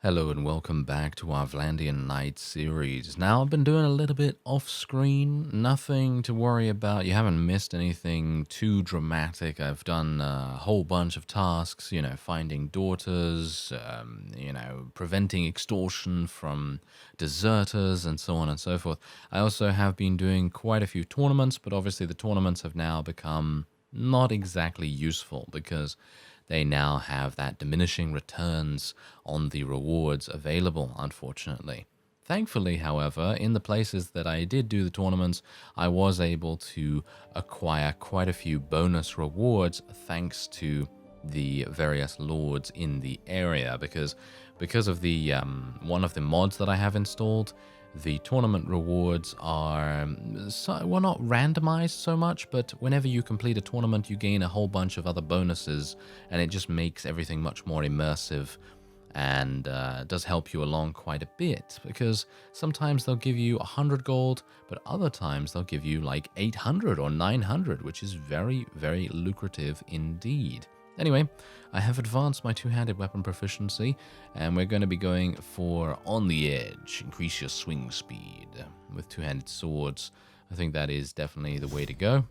Hello and welcome back to our Vlandian Night series. Now, I've been doing a little bit off-screen, nothing to worry about. You haven't missed anything too dramatic. I've done a whole bunch of tasks, finding daughters, preventing extortion from deserters, and so on and so forth. I also have been doing quite a few tournaments, but obviously the tournaments have now become not exactly useful because they now have that diminishing returns on the rewards available, unfortunately. Thankfully, however, in the places that I did do the tournaments, I was able to acquire quite a few bonus rewards thanks to the various lords in the area, because of the one of the mods that I have installed. The tournament rewards are, well, not randomized so much, but whenever you complete a tournament, you gain a whole bunch of other bonuses, and it just makes everything much more immersive and does help you along quite a bit, because sometimes they'll give you 100 gold, but other times they'll give you like 800 or 900, which is very, very lucrative indeed. Anyway, I have advanced my two-handed weapon proficiency, and we're going to be going for On the Edge. Increase your swing speed with two-handed swords. I think that is definitely the way to go.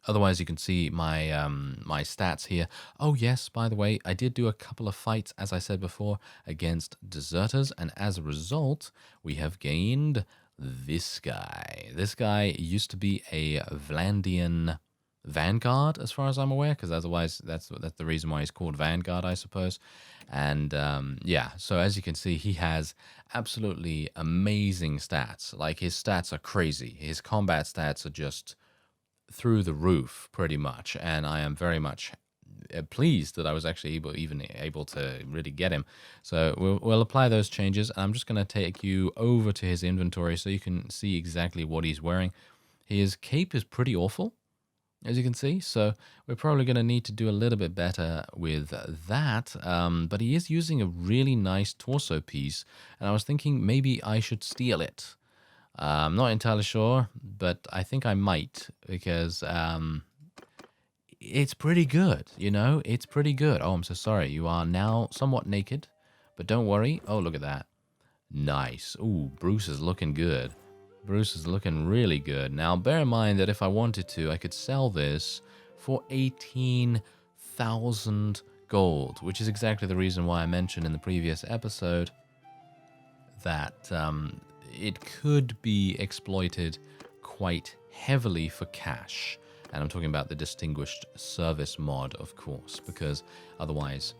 Otherwise, you can see my my stats here. Oh yes, by the way, I did do a couple of fights, as I said before, against deserters, and as a result, we have gained this guy. This guy used to be a Vlandian Vanguard, as far as I'm aware, because otherwise that's the reason why he's called Vanguard, I suppose. And yeah, so as you can see, he has absolutely amazing stats. Like, his stats are crazy. His combat stats are just through the roof, pretty much. And I am very much pleased that I was actually able to really get him. So we'll apply those changes. I'm just going to take you over to his inventory so you can see exactly what he's wearing. His cape is pretty awful, as you can see, so we're probably going to need to do a little bit better with that, but he is using a really nice torso piece, and I was thinking maybe I should steal it. I'm not entirely sure, but I think I might, because it's pretty good, it's pretty good. Oh, I'm so sorry, you are now somewhat naked, but don't worry. Oh, look at that. Nice. Ooh, Bruce is looking good. Bruce is looking really good. Now, bear in mind that if I wanted to, I could sell this for 18,000 gold, which is exactly the reason why I mentioned in the previous episode that it could be exploited quite heavily for cash. And I'm talking about the Distinguished Service mod, of course, because otherwise,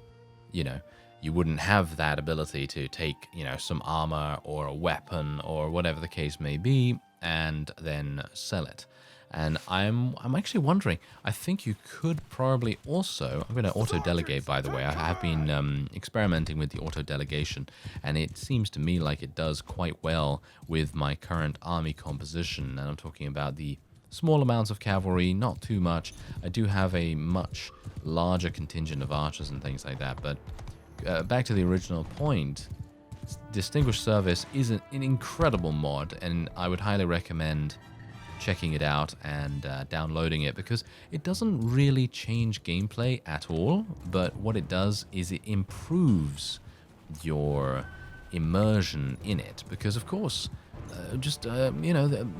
you wouldn't have that ability to take, some armor or a weapon or whatever the case may be and then sell it. And I'm actually wondering, I think you could probably also, I'm going to auto-delegate, by the way. I have been experimenting with the auto-delegation, and it seems to me like it does quite well with my current army composition. And I'm talking about the small amounts of cavalry, not too much. I do have a much larger contingent of archers and things like that, but back to the original point, Distinguished Service is an incredible mod, and I would highly recommend checking it out and downloading it, because it doesn't really change gameplay at all, but what it does is it improves your immersion in it, because of course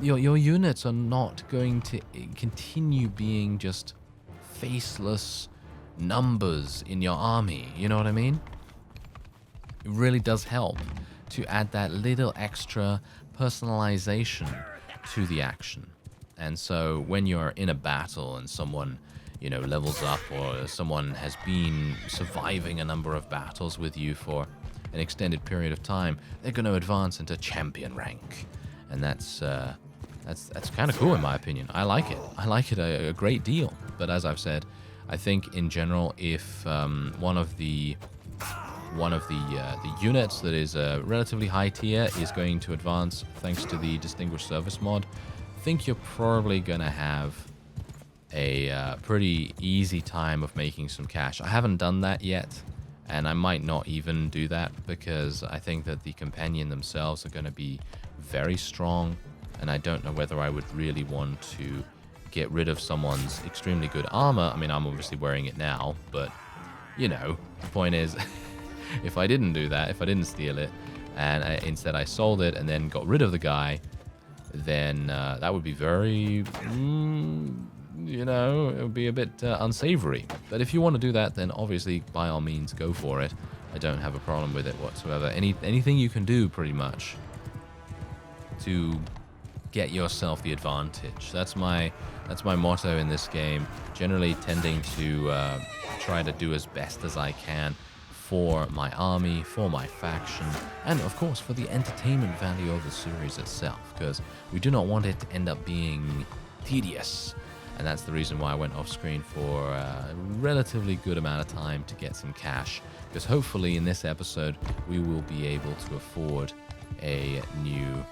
your units are not going to continue being just faceless numbers in your army, you know what I mean? It really does help to add that little extra personalization to the action. And so when you're in a battle and someone, levels up, or someone has been surviving a number of battles with you for an extended period of time, they're going to advance into champion rank. And that's kind of cool, in my opinion. I like it. I like it a great deal. But as I've said, I think in general, if one of the units that is a relatively high tier is going to advance thanks to the Distinguished Service mod, I think you're probably going to have a pretty easy time of making some cash. I haven't done that yet, and I might not even do that, because I think that the companion themselves are going to be very strong, and I don't know whether I would really want to get rid of someone's extremely good armor. I mean, I'm obviously wearing it now, but, the point is, if I didn't do that, if I didn't steal it, and instead I sold it and then got rid of the guy, then that would be very, you know, it would be a bit unsavory. But if you want to do that, then obviously, by all means, go for it. I don't have a problem with it whatsoever. Anything you can do, pretty much, to get yourself the advantage. That's my motto in this game. Generally tending to try to do as best as I can for my army, for my faction, and of course for the entertainment value of the series itself, because we do not want it to end up being tedious. And that's the reason why I went off screen for a relatively good amount of time to get some cash, because hopefully in this episode we will be able to afford a new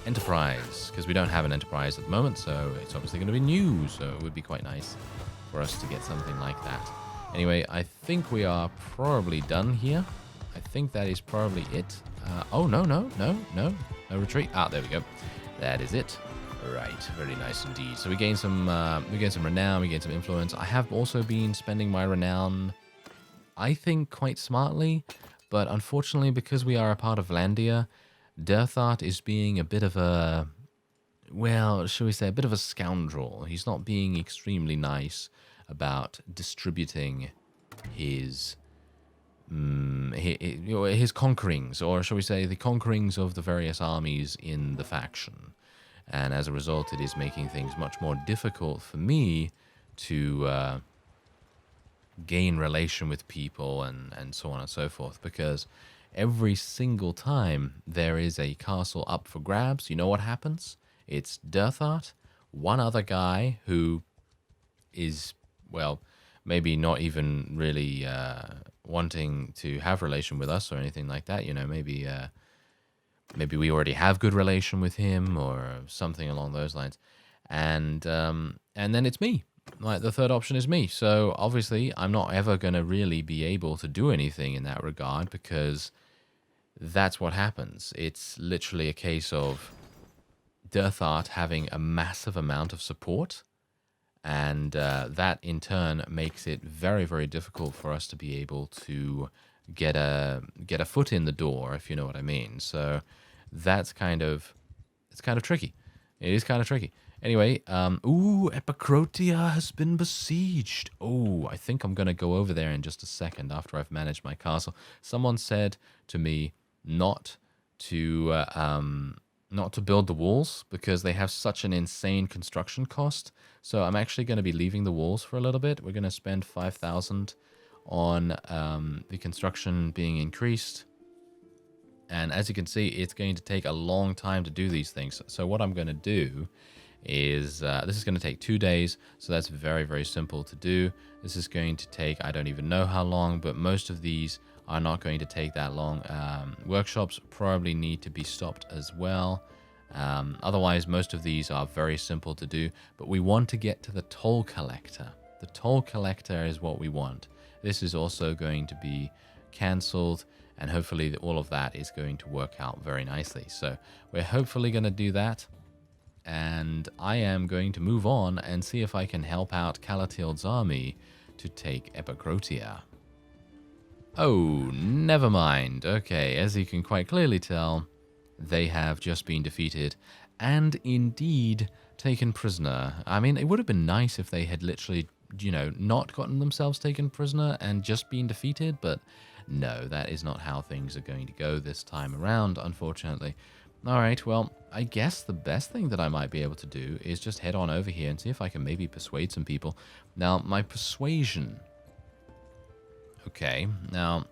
enterprise, because we don't have an enterprise at the moment, so it's obviously going to be new, so it would be quite nice for us to get something like that. Anyway, I think we are probably done here. I think that is probably it. Oh, no retreat. Ah, there we go. That is it. Right, very nice indeed. So we gained some renown, we gained some influence. I have also been spending my renown, I think, quite smartly, but unfortunately, because we are a part of Landia, Derthart is being a bit of a, well, shall we say, a bit of a scoundrel. He's not being extremely nice about distributing his conquerings, or shall we say, the conquerings of the various armies in the faction. And as a result, it is making things much more difficult for me to gain relation with people and so on and so forth, because every single time there is a castle up for grabs, you know what happens? It's Derthart, one other guy who is, well, maybe not even really wanting to have relation with us or anything like that. You know, maybe we already have good relation with him or something along those lines. And then it's me. Like, the third option is me. So obviously I'm not ever going to really be able to do anything in that regard, because that's what happens. It's literally a case of Derthart having a massive amount of support, and that in turn makes it very, very difficult for us to be able to get a foot in the door, if you know what I mean. So it's kind of tricky. It is kind of tricky. Anyway, Epicrotia has been besieged. Oh, I think I'm going to go over there in just a second after I've managed my castle. Someone said to me not to build the walls because they have such an insane construction cost. So I'm actually going to be leaving the walls for a little bit. We're going to spend 5,000 on the construction being increased. And as you can see, it's going to take a long time to do these things. So what I'm going to do is, this is going to take 2 days. So that's very, very simple to do. This is going to take, I don't even know how long, but most of these are not going to take that long. Workshops probably need to be stopped as well. Otherwise, most of these are very simple to do. But we want to get to the toll collector. The toll collector is what we want. This is also going to be cancelled, and hopefully all of that is going to work out very nicely. So we're hopefully going to do that, and I am going to move on and see if I can help out Calatild's army to take Epicrotia. Oh, never mind. Okay, as you can quite clearly tell, they have just been defeated and indeed taken prisoner. I mean, it would have been nice if they had literally, you know, not gotten themselves taken prisoner and just been defeated, but no, that is not how things are going to go this time around, unfortunately. All right, well, I guess the best thing that I might be able to do is just head on over here and see if I can maybe persuade some people. Now, my persuasion. Okay, now,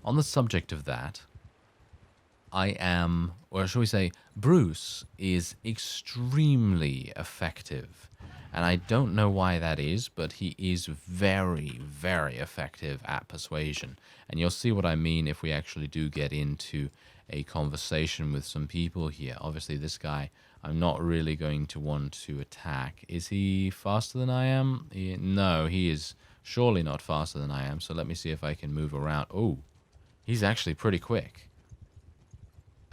on the subject of that, I am, or shall we say, Bruce is extremely effective. And I don't know why that is, but he is very, very effective at persuasion. And you'll see what I mean if we actually do get into a conversation with some people here. Obviously, this guy, I'm not really going to want to attack. Is he faster than I am? No, he is surely not faster than I am. So let me see if I can move around. Oh, he's actually pretty quick.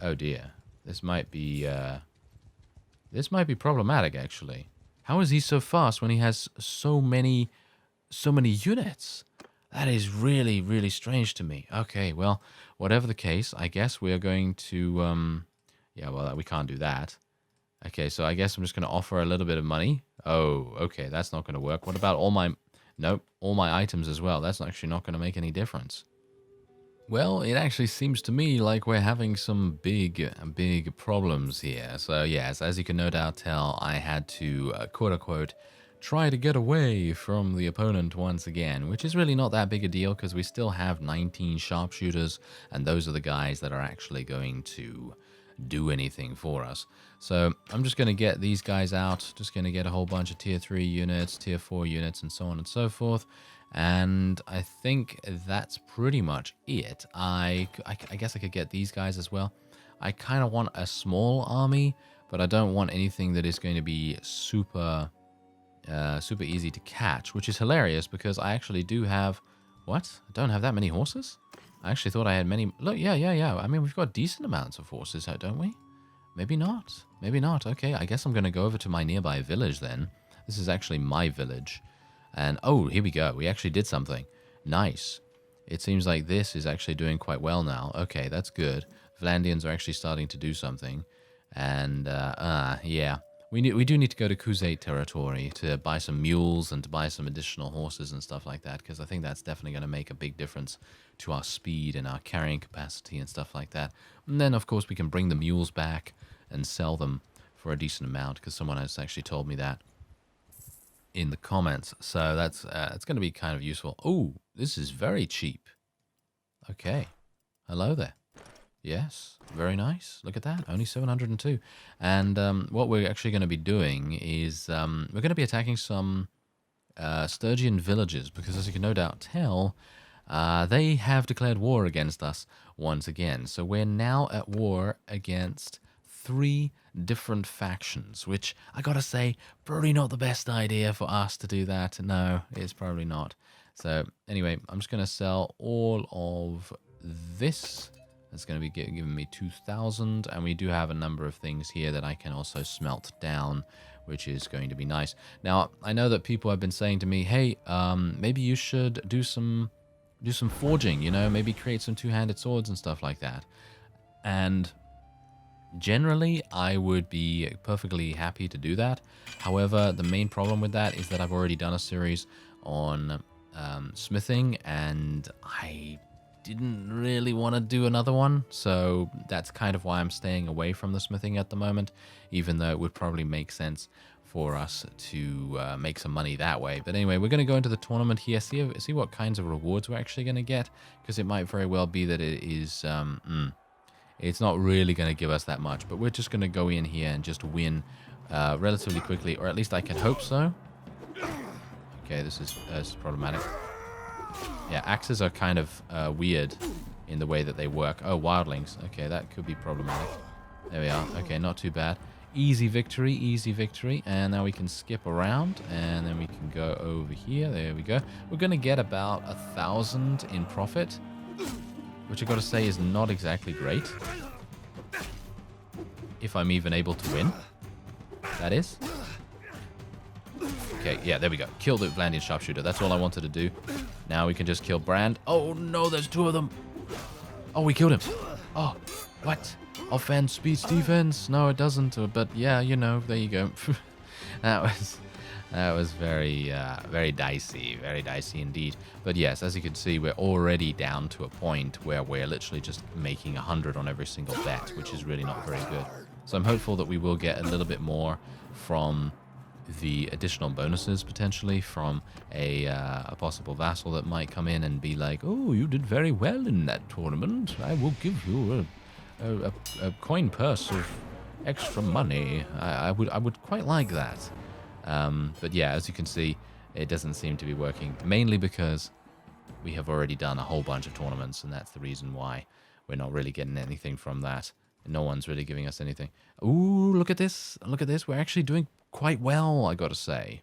Oh dear, this might be problematic actually. How is he so fast when he has so many units? That is really, really strange to me. Okay, well, whatever the case, I guess we are going to, yeah, well, we can't do that. Okay, so I guess I'm just going to offer a little bit of money. Oh, okay, that's not going to work. What about all my, nope, all my items as well? That's actually not going to make any difference. Well, it actually seems to me like we're having some big problems here. So yes, as you can no doubt tell, I had to, quote-unquote, try to get away from the opponent once again, which is really not that big a deal because we still have 19 sharpshooters, and those are the guys that are actually going to do anything for us. So I'm just going to get these guys out, just going to get a whole bunch of tier 3 units, tier 4 units, and so on and so forth. And I think that's pretty much it. I guess I could get these guys as well. I kind of want a small army, but I don't want anything that is going to be super easy to catch, which is hilarious because I actually do have... What? I don't have that many horses? I actually thought I had many... Look, yeah. I mean, we've got decent amounts of horses, don't we? Maybe not. Maybe not. Okay, I guess I'm going to go over to my nearby village then. This is actually my village. And, oh, here we go. We actually did something. Nice. It seems like this is actually doing quite well now. Okay, that's good. Vlandians are actually starting to do something. And, yeah. We do need to go to Khuzait territory to buy some mules and to buy some additional horses and stuff like that, because I think that's definitely going to make a big difference to our speed and our carrying capacity and stuff like that. And then, of course, we can bring the mules back and sell them for a decent amount, because someone has actually told me that in the comments. So that's it's going to be kind of useful. Oh, this is very cheap. Okay. Hello there. Yes, very nice. Look at that, only 702. And what we're actually going to be doing is we're going to be attacking some Sturgian villages, because as you can no doubt tell, they have declared war against us once again. So we're now at war against 3 different factions, which I gotta say, probably not the best idea for us to do that. No, it's probably not. So anyway, I'm just going to sell all of this. It's going to be giving me 2,000, and we do have a number of things here that I can also smelt down, which is going to be nice. Now, I know that people have been saying to me, hey, maybe you should do some forging, you know, maybe create some two-handed swords and stuff like that. And generally, I would be perfectly happy to do that. However, the main problem with that is that I've already done a series on smithing, and I didn't really want to do another one, so that's kind of why I'm staying away from the smithing at the moment, even though it would probably make sense for us to make some money that way. But anyway, we're going to go into the tournament here, see what kinds of rewards we're actually going to get, because it might very well be that it is it's not really going to give us that much, but we're just going to go in here and just win relatively quickly, or at least I can hope so. Okay, this is problematic. Yeah, axes are kind of weird in the way that they work. Oh, wildlings. Okay, that could be problematic. There we are. Okay, not too bad. Easy victory, easy victory. And now we can skip around, and then we can go over here. There we go. We're going to get about 1,000 in profit, which I've got to say is not exactly great. If I'm even able to win, that is. Okay, yeah, there we go. Kill the Vlandian sharpshooter. That's all I wanted to do. Now we can just kill Brand. Oh, no, there's 2 of them. Oh, we killed him. Oh, what? Offense beats defense. No, it doesn't. But yeah, you know, there you go. That was very dicey. Very dicey indeed. But yes, as you can see, we're already down to a point where we're literally just making 100 on every single bet, which is really not very good. So I'm hopeful that we will get a little bit more from the additional bonuses, potentially from a possible vassal that might come in and be like, oh, you did very well in that tournament. I will give you a coin purse of extra money. I would quite like that. But yeah, as you can see, it doesn't seem to be working, mainly because we have already done a whole bunch of tournaments, and that's the reason why we're not really getting anything from that. No one's really giving us anything. Ooh, look at this. Look at this. We're actually doing quite well, I got to say,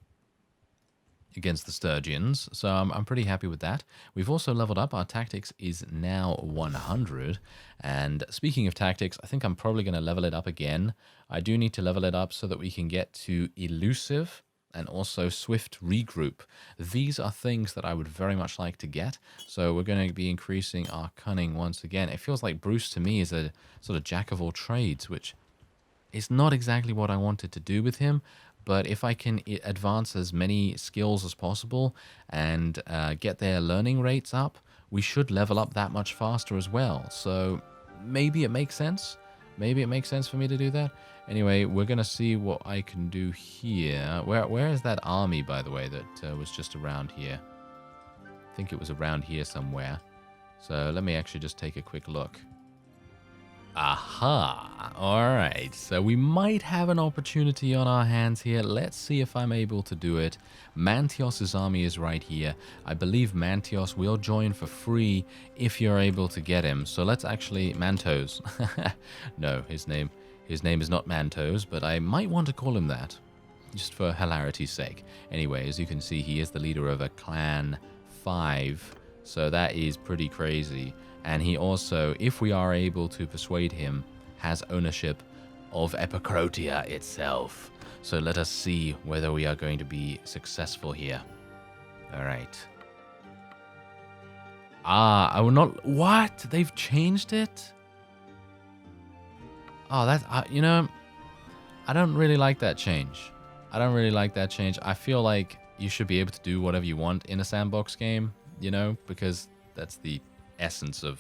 against the Sturgians. So I'm pretty happy with that. We've also leveled up. Our tactics is now 100. And speaking of tactics, I think I'm probably going to level it up again. I do need to level it up so that we can get to elusive. and also swift regroup. These are things that I would very much like to get. So we're going to be increasing our cunning once again. It feels like Bruce to me is a sort of jack of all trades, which is not exactly what I wanted to do with him. But if I can advance as many skills as possible and get their learning rates up, we should level up that much faster as well. So maybe it makes sense. Maybe it makes sense for me to do that. Anyway, we're going to see what I can do here. Where is that army, by the way, that was just around here? I think it was around here somewhere. So let me actually just take a quick look. Aha! Alright, so we might have an opportunity on our hands here. Let's see if I'm able to do it. Mantios' army is right here. I believe Mantios will join for free if you're able to get him. So let's actually... Mantos. No, his name is not Mantos, but I might want to call him that, just for hilarity's sake. Anyway, as you can see, he is the leader of a clan 5, so that is pretty crazy. And he also, if we are able to persuade him, has ownership of Epicrotia itself. So let us see whether we are going to be successful here. All right. I will not... What? They've changed it? Oh, that's... you know, I don't really like that change. I feel like you should be able to do whatever you want in a sandbox game, you know, because that's the essence of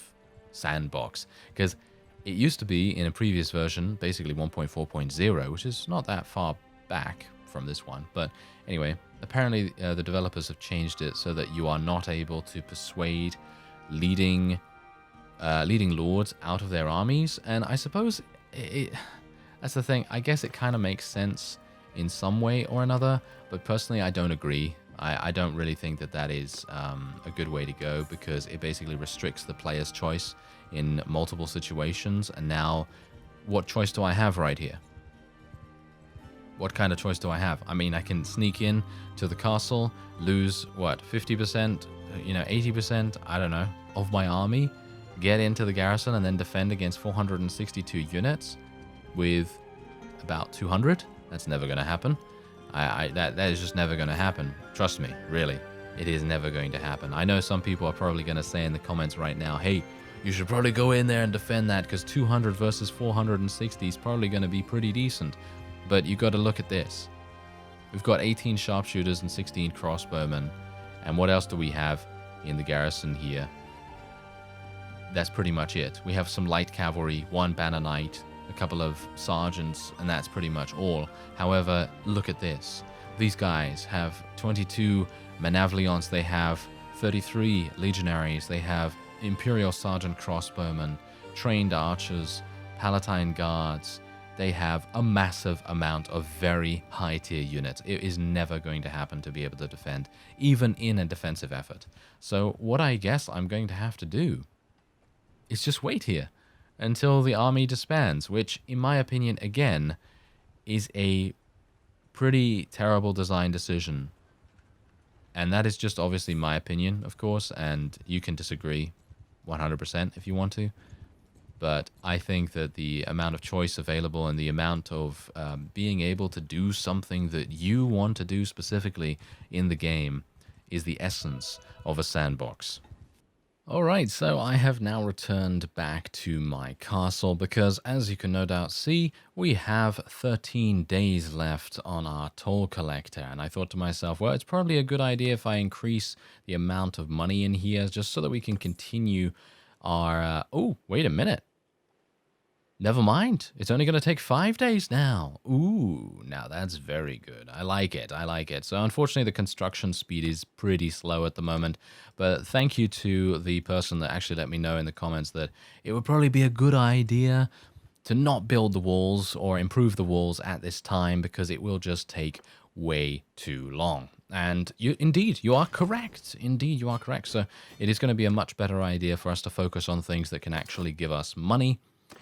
sandbox. Because it used to be in a previous version, basically 1.4.0, which is not that far back from this one. But anyway, apparently the developers have changed it so that you are not able to persuade leading lords out of their armies. And I suppose that's the thing. I guess it kind of makes sense in some way or another, but personally I don't agree. I don't really think that that is a good way to go, because it basically restricts the player's choice in multiple situations. And now, what choice do I have right here? What kind of choice do I have? I mean, I can sneak in to the castle, lose, what, 50%, you know, 80%, I don't know, of my army, get into the garrison, and then defend against 462 units with about 200. That's never going to happen. That is just never going to happen. Trust me, really. It is never going to happen. I know some people are probably going to say in the comments right now, hey, you should probably go in there and defend that, because 200 versus 460 is probably going to be pretty decent. But you got to look at this. We've got 18 sharpshooters and 16 crossbowmen. And what else do we have in the garrison here? That's pretty much it. We have some light cavalry, 1 banner knight, a couple of sergeants, and that's pretty much all. However, look at this. These guys have 22 Manavlions, they have 33 legionaries, they have Imperial Sergeant crossbowmen, trained archers, Palatine guards. They have a massive amount of very high tier units. It is never going to happen to be able to defend, even in a defensive effort. So what I guess I'm going to have to do is just wait here until the army disbands, which, in my opinion, again, is a pretty terrible design decision. And that is just obviously my opinion, of course, and you can disagree 100% if you want to. But I think that the amount of choice available and the amount of being able to do something that you want to do specifically in the game is the essence of a sandbox. Alright, so I have now returned back to my castle because, as you can no doubt see, we have 13 days left on our toll collector. And I thought to myself, well, it's probably a good idea if I increase the amount of money in here just so that we can continue our... oh, wait a minute. Never mind. It's only going to take 5 days now. Ooh, now that's very good. I like it. I like it. So unfortunately, the construction speed is pretty slow at the moment. But thank you to the person that actually let me know in the comments that it would probably be a good idea to not build the walls or improve the walls at this time, because it will just take way too long. And indeed, you are correct. Indeed, you are correct. So it is going to be a much better idea for us to focus on things that can actually give us money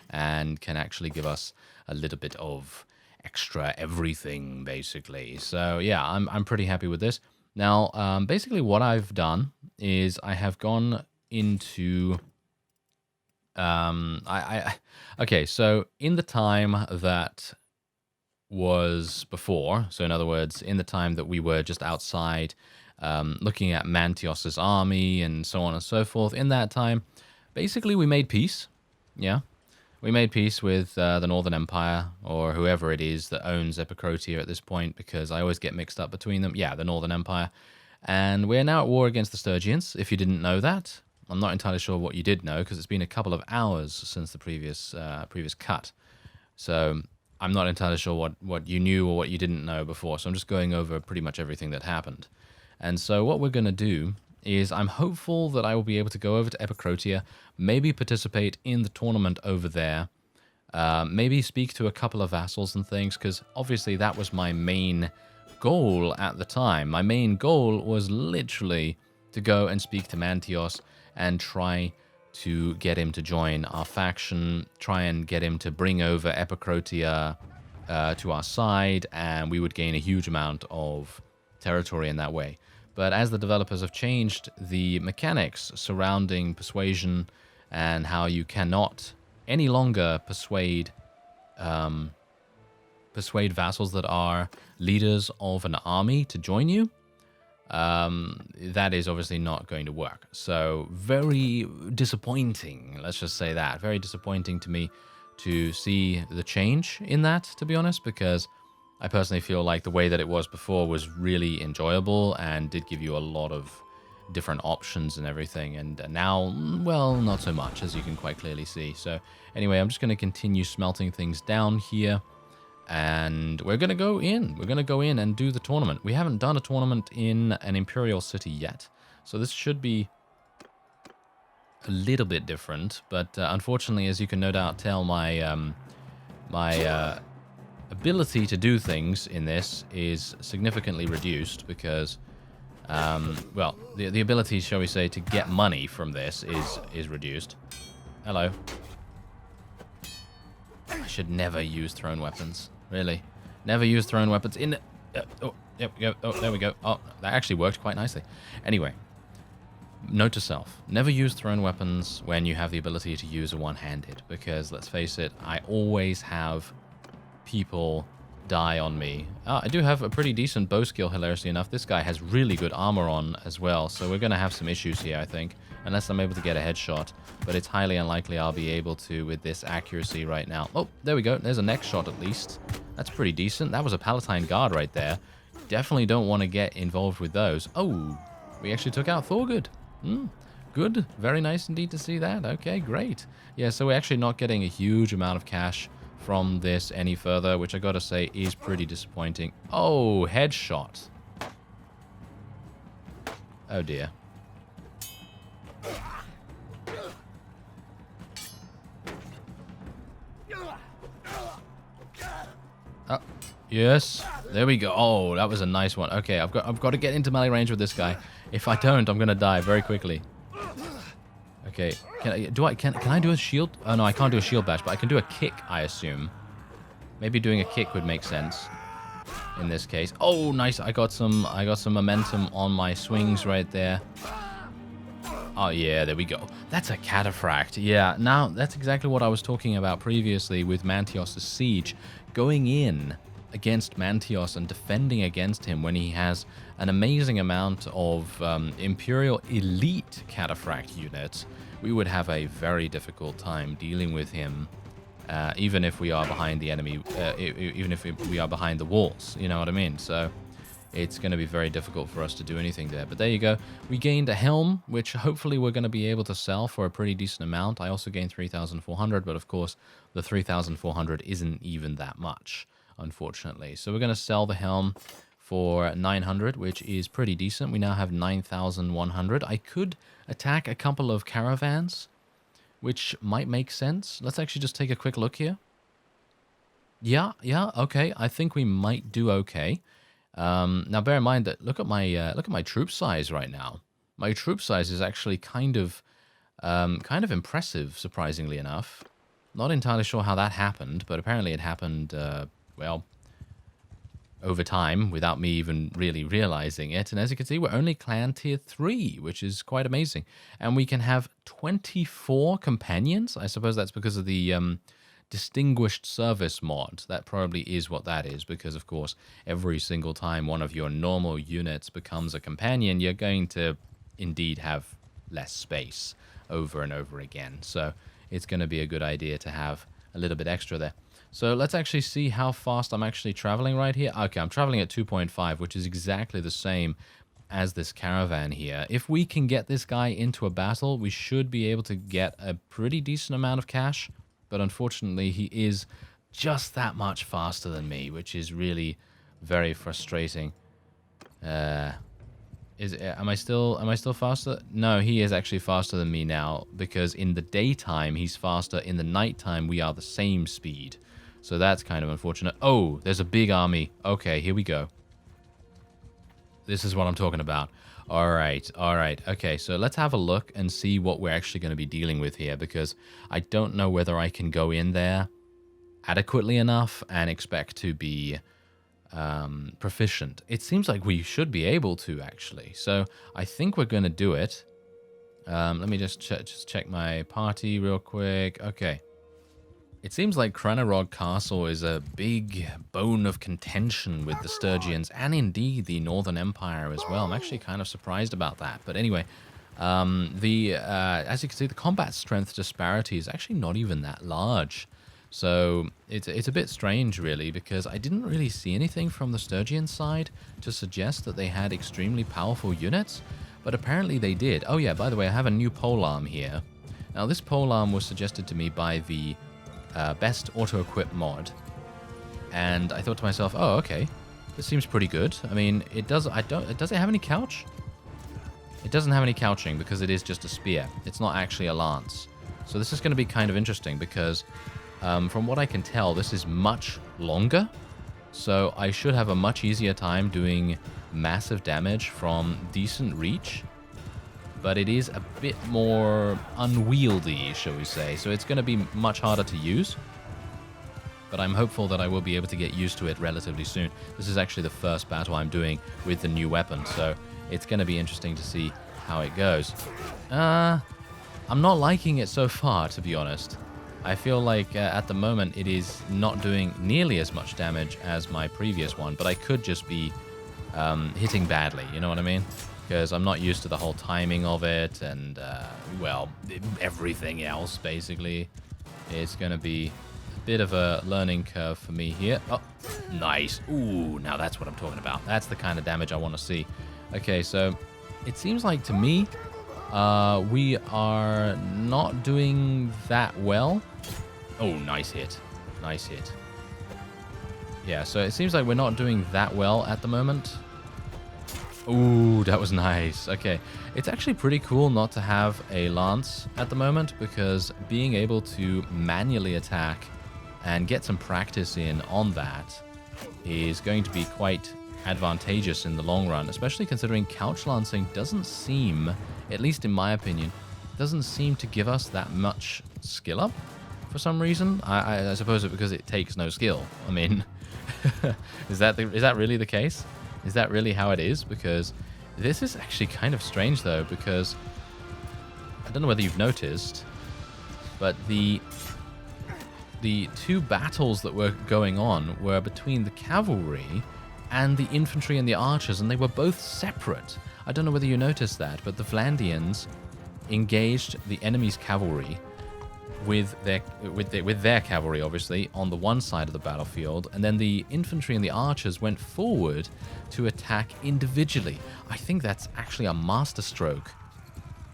and can actually give us a little bit of extra everything, basically. So yeah, I'm pretty happy with this. Now, basically what I've done is I have gone into... okay, so in the time that was before. So in other words, in the time that we were just outside looking at Mantios's army and so on and so forth, in that time, basically we made peace. Yeah. We made peace with the Northern Empire, or whoever it is that owns Epicrotia at this point, because I always get mixed up between them. Yeah, the Northern Empire. And we're now at war against the Sturgians, if you didn't know that. I'm not entirely sure what you did know, because it's been a couple of hours since the previous cut. So I'm not entirely sure what you knew or what you didn't know before, so I'm just going over pretty much everything that happened. And so what we're going to do is I'm hopeful that I will be able to go over to Epicrotia, maybe participate in the tournament over there, maybe speak to a couple of vassals and things, because obviously that was my main goal at the time. My main goal was literally to go and speak to Mantios and try to get him to join our faction, try and get him to bring over Epicrotia to our side, and we would gain a huge amount of territory in that way. But as the developers have changed the mechanics surrounding persuasion and how you cannot any longer persuade vassals that are leaders of an army to join you, that is obviously not going to work. So very disappointing, let's just say that. Very disappointing to me to see the change in that, to be honest, because I personally feel like the way that it was before was really enjoyable and did give you a lot of different options and everything. And now, well, not so much, as you can quite clearly see. So anyway, I'm just going to continue smelting things down here. And we're going to go in. We're going to go in and do the tournament. We haven't done a tournament in an Imperial city yet. So this should be a little bit different. But unfortunately, as you can no doubt tell, my ability to do things in this is significantly reduced because, well, the ability, shall we say, to get money from this is reduced. Hello. I should never use thrown weapons. Really. Never use thrown weapons in... oh, yep, oh, there we go. Oh, that actually worked quite nicely. Anyway, note to self. Never use thrown weapons when you have the ability to use a one-handed. Because, let's face it, I always have people die on me. I do have a pretty decent bow skill, hilariously enough. This guy has really good armor on as well, so we're going to have some issues here, I think, unless I'm able to get a headshot, but it's highly unlikely I'll be able to with this accuracy right now. Oh, there we go. There's a neck shot at least. That's pretty decent. That was a Palatine Guard right there. Definitely don't want to get involved with those. Oh, we actually took out Thorgood. Good. Very nice indeed to see that. Okay, great. Yeah, so we're actually not getting a huge amount of cash from this any further, which I gotta say is pretty disappointing. Oh, headshot. Oh dear. Oh, yes. There we go. Oh, that was a nice one. Okay, I've got to get into melee range with this guy. If I don't, I'm gonna die very quickly. Okay, can I do a shield? Oh no, I can't do a shield bash, but I can do a kick, I assume. Maybe doing a kick would make sense in this case. Oh, nice! I got some momentum on my swings right there. Oh yeah, there we go. That's a cataphract. Yeah, now that's exactly what I was talking about previously with Mantios' siege, going in against Mantios and defending against him when he has an amazing amount of Imperial elite cataphract units. We would have a very difficult time dealing with him, even if we are behind the enemy, even if we are behind the walls, you know what I mean? So it's going to be very difficult for us to do anything there. But there you go. We gained a helm, which hopefully we're going to be able to sell for a pretty decent amount. I also gained 3,400, but of course the 3,400 isn't even that much, unfortunately. So we're going to sell the helm for 900, which is pretty decent. We now have 9,100. I could attack a couple of caravans, which might make sense. Let's actually just take a quick look here. Yeah, okay. I think we might do okay. Now, bear in mind that look at my troop size right now. My troop size is actually kind of impressive, surprisingly enough. Not entirely sure how that happened, but apparently it happened, well, over time without me even really realizing it. And as you can see, we're only clan tier 3, which is quite amazing. And we can have 24 companions. I suppose that's because of the distinguished service mod. That probably is what that is, because of course every single time one of your normal units becomes a companion, you're going to indeed have less space over and over again. So it's going to be a good idea to have a little bit extra there. So let's actually see how fast I'm actually traveling right here. Okay, I'm traveling at 2.5, which is exactly the same as this caravan here. If we can get this guy into a battle, we should be able to get a pretty decent amount of cash. But unfortunately, he is just that much faster than me, which is really very frustrating. Am I still faster? No, he is actually faster than me now, because in the daytime he's faster. In the nighttime we are the same speed. So that's kind of unfortunate. Oh, there's a big army. Okay, here we go. This is what I'm talking about. All right. Okay, so let's have a look and see what we're actually going to be dealing with here, because I don't know whether I can go in there adequately enough and expect to be proficient. It seems like we should be able to, actually. So I think we're going to do it. Let me just check my party real quick. Okay. It seems like Cranarog Castle is a big bone of contention with the Sturgians, and indeed the Northern Empire as well. I'm actually kind of surprised about that. But anyway, as you can see, the combat strength disparity is actually not even that large. So it's a bit strange, really, because I didn't really see anything from the Sturgian side to suggest that they had extremely powerful units, but apparently they did. Oh yeah, by the way, I have a new polearm here. Now this polearm was suggested to me by the best auto-equip mod, and I thought to myself, oh, okay, this seems pretty good. I mean, does it have any couch? It doesn't have any couching because it is just a spear. It's not actually a lance. So this is going to be kind of interesting because from what I can tell, this is much longer, so I should have a much easier time doing massive damage from decent reach. But it is a bit more unwieldy, shall we say. So it's going to be much harder to use. But I'm hopeful that I will be able to get used to it relatively soon. This is actually the first battle I'm doing with the new weapon, so it's going to be interesting to see how it goes. I'm not liking it so far, to be honest. I feel like at the moment it is not doing nearly as much damage as my previous one, but I could just be hitting badly, you know what I mean? Because I'm not used to the whole timing of it and, well, everything else, basically. It's going to be a bit of a learning curve for me here. Oh, nice. Ooh, now that's what I'm talking about. That's the kind of damage I want to see. Okay, so it seems like to me we are not doing that well. Oh, nice hit. Nice hit. Yeah, so it seems like we're not doing that well at the moment. Ooh, that was nice. Okay, it's actually pretty cool not to have a lance at the moment, because being able to manually attack and get some practice in on that is going to be quite advantageous in the long run, especially considering couch lancing doesn't seem, at least in my opinion, doesn't seem to give us that much skill up for some reason. I suppose it's because it takes no skill. I mean, is that really the case? Is that really how it is? Because this is actually kind of strange, though, because I don't know whether you've noticed, but the two battles that were going on were between the cavalry and the infantry and the archers, and they were both separate. I don't know whether you noticed that, but the Vlandians engaged the enemy's cavalry with their cavalry, obviously, on the one side of the battlefield, and then the infantry and the archers went forward to attack individually. I think that's actually a masterstroke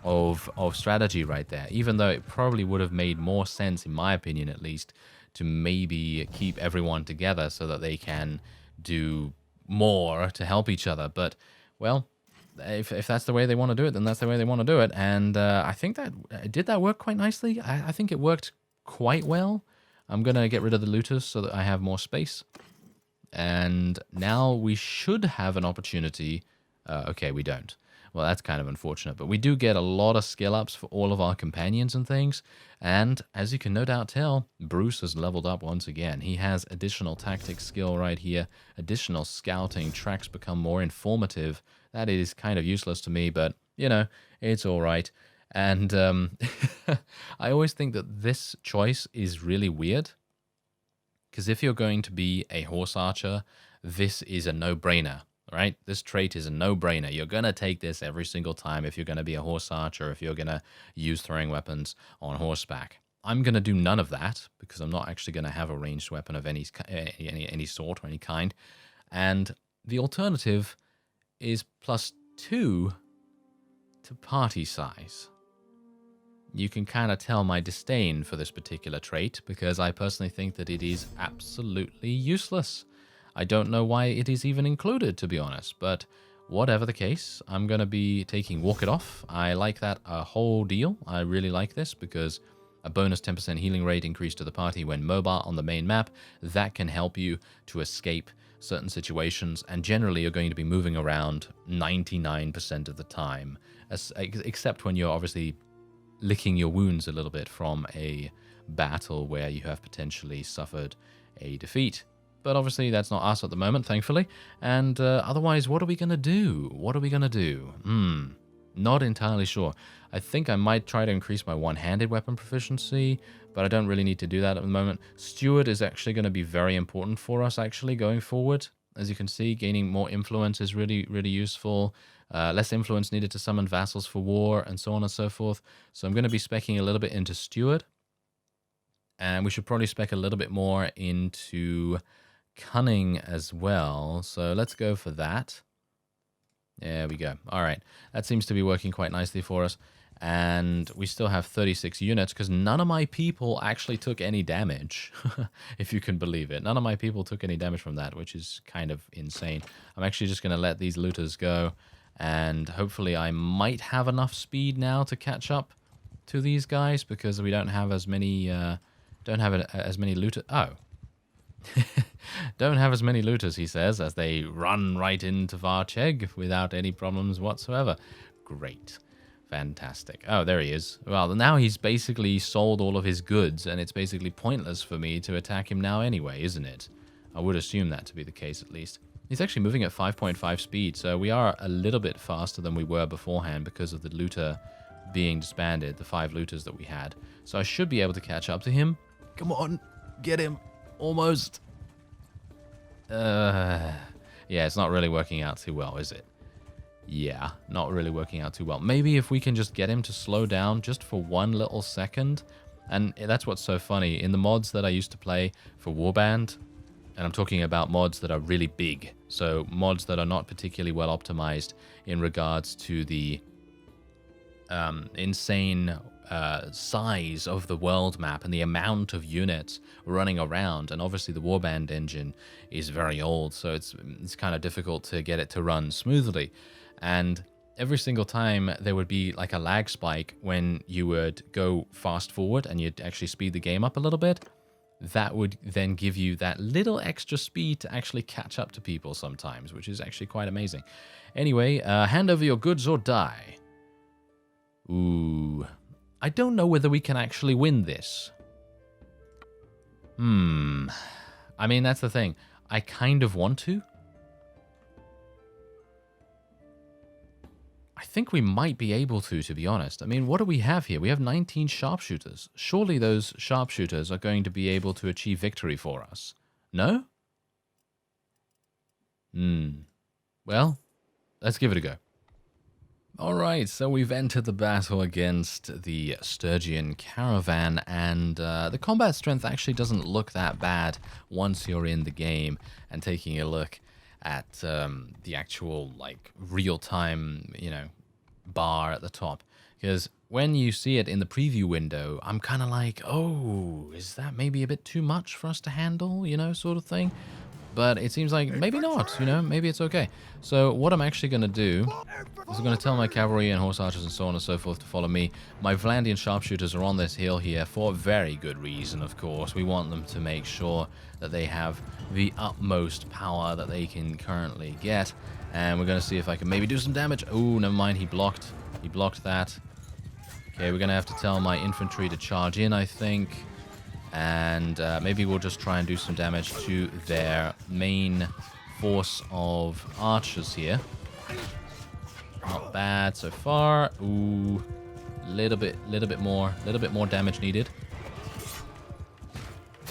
of strategy right there, even though it probably would have made more sense, in my opinion at least, to maybe keep everyone together so that they can do more to help each other. But, well, if that's the way they want to do it, then that's the way they want to do it. And I think that work quite nicely. I think it worked quite well. I'm going to get rid of the looters so that I have more space. And now we should have an opportunity. Okay, we don't. Well, that's kind of unfortunate. But we do get a lot of skill ups for all of our companions and things. And as you can no doubt tell, Bruce has leveled up once again. He has additional tactics skill right here. Additional scouting. Tracks become more informative. That is kind of useless to me, but, you know, it's all right. And I always think that this choice is really weird Because if you're going to be a horse archer, this is a no-brainer, right? This trait is a no-brainer. You're going to take this every single time if you're going to be a horse archer, if you're going to use throwing weapons on horseback. I'm going to do none of that because I'm not actually going to have a ranged weapon of any sort or any kind. And the alternative is +2 to party size. You can kind of tell my disdain for this particular trait because I personally think that it is absolutely useless. I don't know why it is even included, to be honest, but whatever the case, I'm going to be taking Walk It Off. I like that a whole deal. I really like this because a bonus 10% healing rate increase to the party when mobile on the main map, that can help you to escape certain situations, and generally you're going to be moving around 99% of the time, except when you're obviously licking your wounds a little bit from a battle where you have potentially suffered a defeat. But obviously that's not us at the moment, thankfully. And otherwise, what are we going to do? What are we going to do? Not entirely sure. I think I might try to increase my one-handed weapon proficiency, but I don't really need to do that at the moment. Steward is actually going to be very important for us, actually, going forward. As you can see, gaining more influence is really, really useful. Less influence needed to summon vassals for war, and so on and so forth. So I'm going to be speccing a little bit into Steward. And we should probably spec a little bit more into Cunning as well. So let's go for that. There we go. All right. That seems to be working quite nicely for us. And we still have 36 units because none of my people actually took any damage, if you can believe it. None of my people took any damage from that, which is kind of insane. I'm actually just going to let these looters go. And hopefully I might have enough speed now to catch up to these guys because we don't have as many, as many looters. Oh. Don't have as many looters, he says, as they run right into Varcheg without any problems whatsoever. Great. Fantastic. Oh, there he is. Well, now he's basically sold all of his goods, and it's basically pointless for me to attack him now anyway, isn't it? I would assume that to be the case, at least. He's actually moving at 5.5 speed, so we are a little bit faster than we were beforehand because of the looter being disbanded, the 5 looters that we had. So I should be able to catch up to him. Come on, get him. Almost. Yeah, it's not really working out too well, is it? Yeah, not really working out too well. Maybe if we can just get him to slow down just for 1 little second. And that's what's so funny. In the mods that I used to play for Warband, and I'm talking about mods that are really big, so mods that are not particularly well optimized in regards to the insane size of the world map and the amount of units running around. And obviously the Warband engine is very old, so it's kind of difficult to get it to run smoothly. And every single time there would be like a lag spike when you would go fast forward and you'd actually speed the game up a little bit. That would then give you that little extra speed to actually catch up to people sometimes, which is actually quite amazing. Anyway, hand over your goods or die. Ooh. I don't know whether we can actually win this. I mean, that's the thing. I kind of want to. I think we might be able to be honest. I mean, what do we have here? We have 19 sharpshooters. Surely those sharpshooters are going to be able to achieve victory for us. No? Well, let's give it a go. Alright, so we've entered the battle against the Sturgian Caravan, and the combat strength actually doesn't look that bad once you're in the game and taking a look at the actual, like, real-time, you know, bar at the top. Because when you see it in the preview window, I'm kind of like, oh, is that maybe a bit too much for us to handle, you know, sort of thing? But it seems like maybe not, you know, maybe it's okay. So what I'm actually going to do is I'm going to tell my cavalry and horse archers and so on and so forth to follow me. My Vlandian sharpshooters are on this hill here for very good reason, of course. We want them to make sure that they have the utmost power that they can currently get. And we're going to see if I can maybe do some damage. Oh, never mind, he blocked that. Okay, we're going to have to tell my infantry to charge in, I think. And maybe we'll just try and do some damage to their main force of archers here. Not bad so far. Ooh, little bit more damage needed.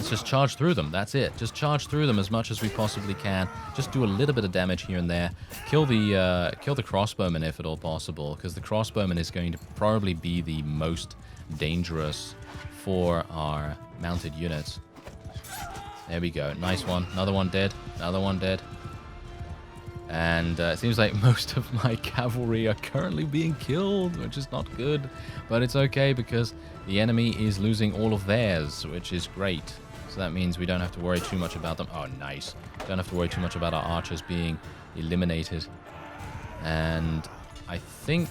let's just charge through them. That's it. Just charge through them as much as we possibly can. Just do a little bit of damage here and there. Kill the crossbowman if at all possible, because the crossbowman is going to probably be the most dangerous for our mounted units. There we go. Nice one. Another one dead. Another one dead. And it seems like most of my cavalry are currently being killed, which is not good. But it's okay because the enemy is losing all of theirs, which is great. So that means we don't have to worry too much about them. Oh, nice. Don't have to worry too much about our archers being eliminated. And I think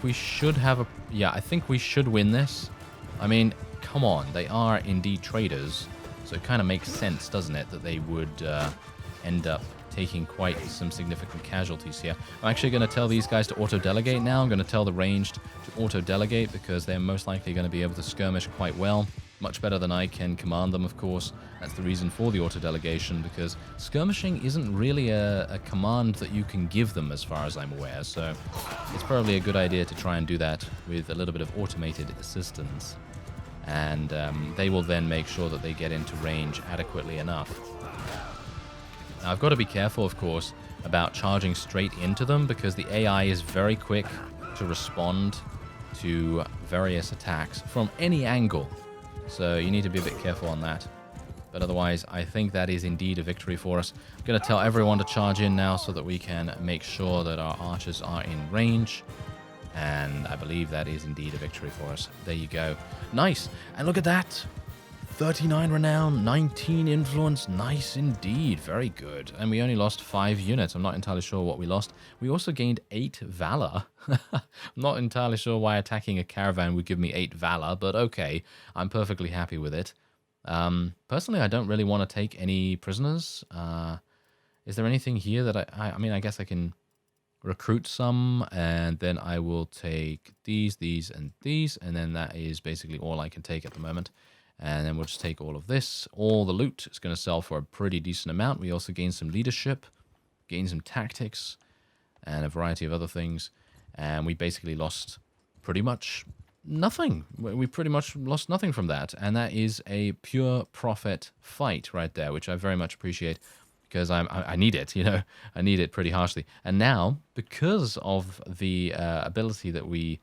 we should have a... Yeah, I think we should win this. I mean, come on. They are indeed traders. So it kind of makes sense, doesn't it, that they would end up taking quite some significant casualties here. I'm actually going to tell these guys to auto-delegate now. I'm going to tell the ranged to auto-delegate because they're most likely going to be able to skirmish quite well. Much better than I can command them, of course. That's the reason for the auto-delegation, because skirmishing isn't really a command that you can give them as far as I'm aware. So it's probably a good idea to try and do that with a little bit of automated assistance. And they will then make sure that they get into range adequately enough. Now, I've got to be careful, of course, about charging straight into them because the AI is very quick to respond to various attacks from any angle. So you need to be a bit careful on that. But otherwise, I think that is indeed a victory for us. I'm going to tell everyone to charge in now so that we can make sure that our archers are in range. And I believe that is indeed a victory for us. There you go. Nice. And look at that. 39 renown, 19 influence. Nice indeed. Very good. And we only lost 5 units. I'm not entirely sure what we lost. We also gained 8 valor. I'm not entirely sure why attacking a caravan would give me 8 valor, but okay. I'm perfectly happy with it. Personally, I don't really want to take any prisoners. Is there anything here that I mean, I guess I can recruit some, and then I will take these, and these, and then that is basically all I can take at the moment. And then we'll just take all of this. All the loot is going to sell for a pretty decent amount. We also gain some leadership, gain some tactics, and a variety of other things. And we basically lost pretty much nothing. We pretty much lost nothing from that. And that is a pure profit fight right there, which I very much appreciate because I need it, you know. I need it pretty harshly. And now, because of the ability that we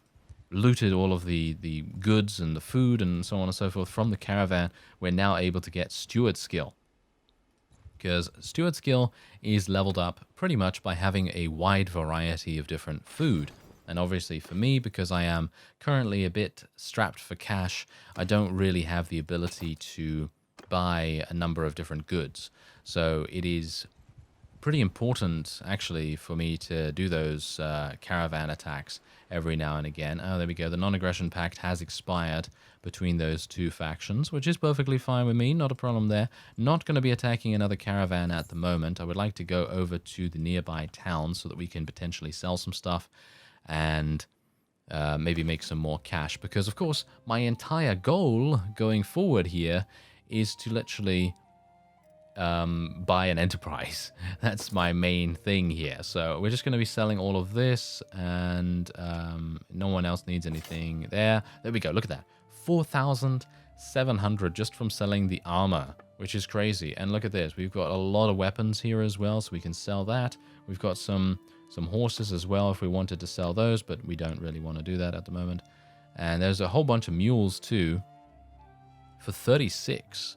looted all of the goods and the food and so on and so forth from the caravan, we're now able to get steward skill. Because steward skill is leveled up pretty much by having a wide variety of different food. And obviously for me, because I am currently a bit strapped for cash, I don't really have the ability to buy a number of different goods. So it is pretty important, actually, for me to do those caravan attacks every now and again. Oh, there we go. The non-aggression pact has expired between those two factions, which is perfectly fine with me. Not a problem there. Not going to be attacking another caravan at the moment. I would like to go over to the nearby town so that we can potentially sell some stuff and maybe make some more cash. Because, of course, my entire goal going forward here is to literally buy an enterprise. That's my main thing here. So we're just going to be selling all of this, and no one else needs anything there. There we go. Look at that. 4,700 just from selling the armor, which is crazy. And look at this. We've got a lot of weapons here as well, so we can sell that. We've got some horses as well if we wanted to sell those, but we don't really want to do that at the moment. And there's a whole bunch of mules too for 36.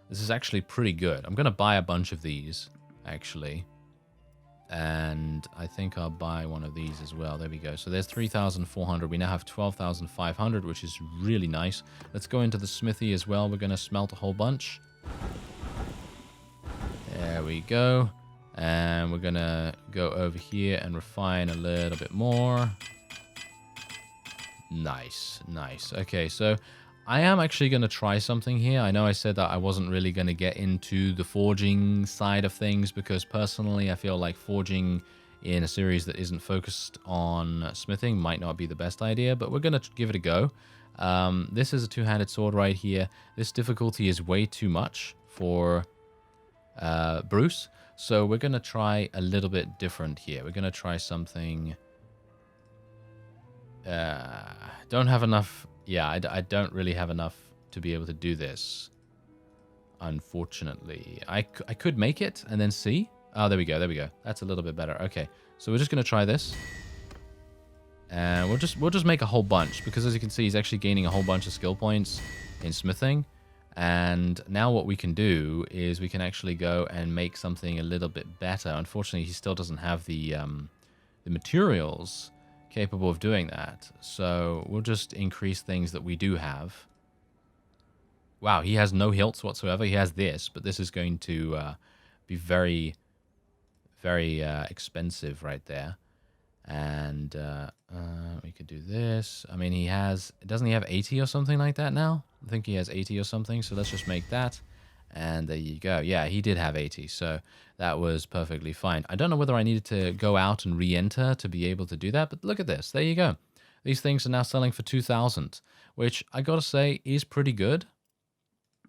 This is actually pretty good. I'm going to buy a bunch of these, actually. And I think I'll buy one of these as well. There we go. So there's 3,400. We now have 12,500, which is really nice. Let's go into the smithy as well. We're going to smelt a whole bunch. There we go. And we're going to go over here and refine a little bit more. Nice, nice. Okay, so I am actually going to try something here. I know I said that I wasn't really going to get into the forging side of things because personally I feel like forging in a series that isn't focused on smithing might not be the best idea, but we're going to give it a go. This is a two-handed sword right here. This difficulty is way too much for Bruce, so we're going to try a little bit different here. We're going to try something... don't have enough... Yeah, I don't really have enough to be able to do this. unfortunately. I could make it and then see. Oh, there we go. There we go. That's a little bit better. Okay, so we're just going to try this. And we'll just make a whole bunch, because as you can see, he's actually gaining a whole bunch of skill points in smithing. And now what we can do is we can actually go and make something a little bit better. Unfortunately, he still doesn't have the materials capable of doing that. So we'll just increase things that we do have. Wow, he has no hilts whatsoever. He has this, but this is going to be very, very expensive right there. And we could do this. I mean, doesn't he have 80 or something like that now? I think he has 80 or something, so let's just make that. And there you go. Yeah, he did have 80, so that was perfectly fine. I don't know whether I needed to go out and re-enter to be able to do that, but look at this. There you go. These things are now selling for 2,000, which I gotta say is pretty good.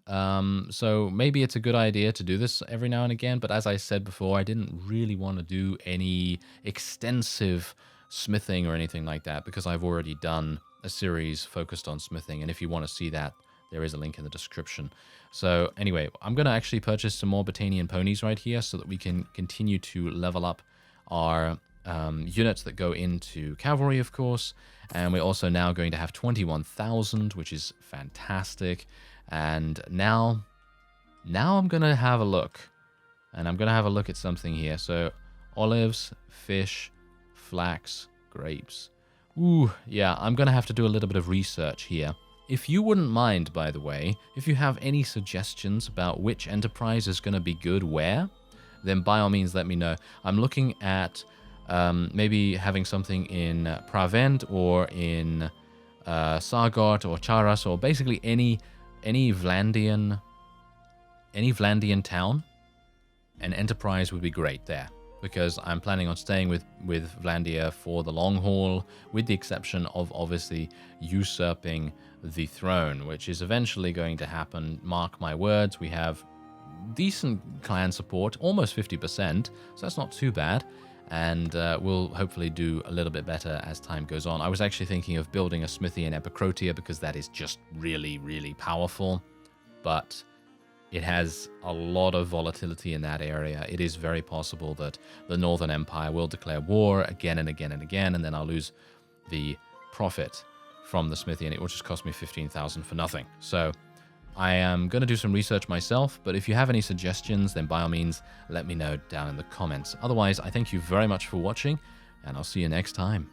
So maybe it's a good idea to do this every now and again, but as I said before, I didn't really want to do any extensive smithing or anything like that, because I've already done a series focused on smithing, and if you want to see that, there is a link in the description. So anyway, I'm going to actually purchase some more Botanian ponies right here so that we can continue to level up our units that go into cavalry, of course, and we're also now going to have 21,000, which is fantastic. And now I'm going to have a look. And I'm going to have a look at something here. So, olives, fish, flax, grapes. Ooh, yeah, I'm going to have to do a little bit of research here. If you wouldn't mind, by the way, if you have any suggestions about which enterprise is going to be good where, then by all means let me know. I'm looking at maybe having something in Pravent or in Sargot or Charas, or basically any Vlandian town. An enterprise would be great there, because I'm planning on staying with Vlandia for the long haul, with the exception of obviously usurping the throne, which is eventually going to happen. Mark my words, we have decent clan support, almost 50%, so that's not too bad. And we'll hopefully do a little bit better as time goes on. I was actually thinking of building a smithy in Epicrotia, because that is just really, really powerful. But it has a lot of volatility in that area. It is very possible that the Northern Empire will declare war again and again and again, and then I'll lose the profit from the smithy, and it will just cost me 15,000 for nothing. So I am going to do some research myself, but if you have any suggestions, then by all means, let me know down in the comments. Otherwise, I thank you very much for watching, and I'll see you next time.